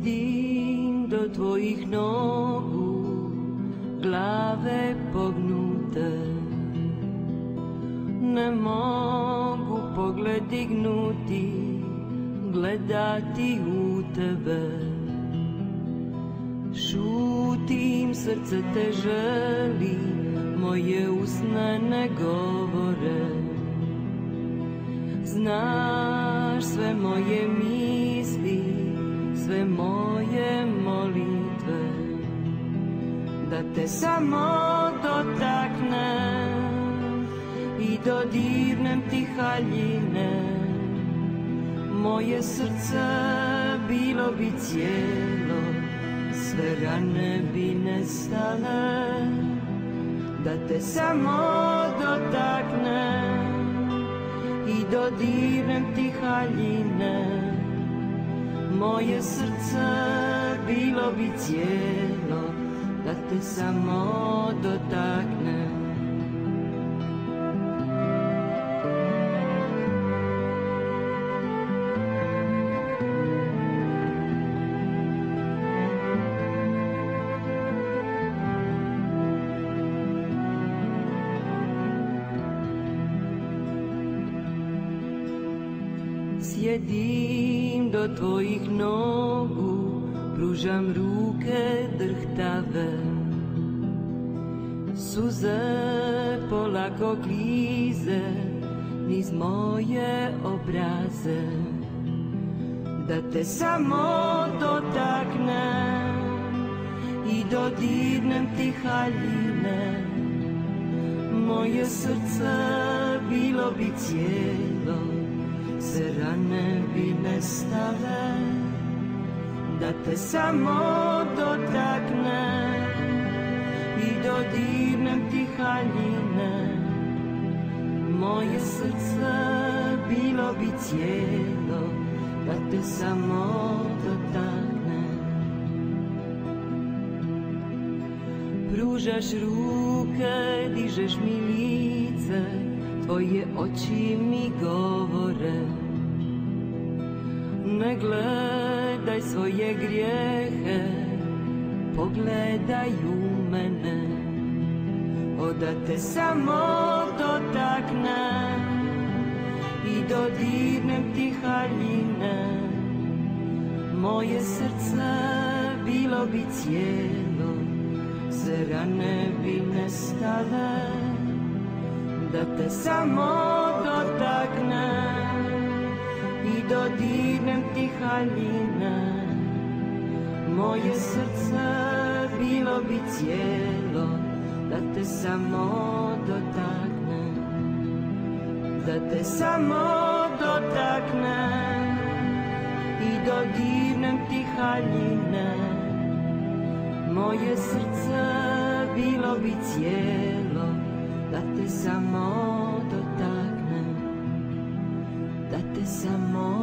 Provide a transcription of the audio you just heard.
Sjedim do tvojih nogu, glave pognute. Ne mogu pogled dignuti, gledati u tebe. Šutim, srce te želi, moje usne ne govore. Znaš sve moje misli, sve moje molitve, da te samo dotaknem i dodirnem ti haljine. Moje srce bilo bi cijelo, sve rane bi nestale, da te samo dotaknem i dodirnem ti haljine. Moje srce bilo bi cijelo, da te samo dotaknem. Sjedim do tvojih nogu, pružam ruke drhtave. Suze polako klize niz moje obraze, da te samo dotaknem i dodirnem ti haljine. Moje srce bilo bi cijelo, se rane bi nestale, da te samo dotaknem i dodirnem ti haljine. Moje srce bilo bi cijelo, da te samo dotaknem. Pružaš ruke, dižeš mi lice, tvoje oči mi govore. Ne gledaj svoje grijehe, pogledaj u mene. Da te samo dotaknem i dodirnem ti haljine. Moje srce bilo bi cijelo, se rane bi nestale, da te samo dotaknem i dodirnem ti haljine. Moje srce bilo bi cijelo, da te samo dotaknem, da te samo dotaknem i dodirnem ti haljine. Moje srce bilo bi cijelo, da te samo dotaknem, da te samo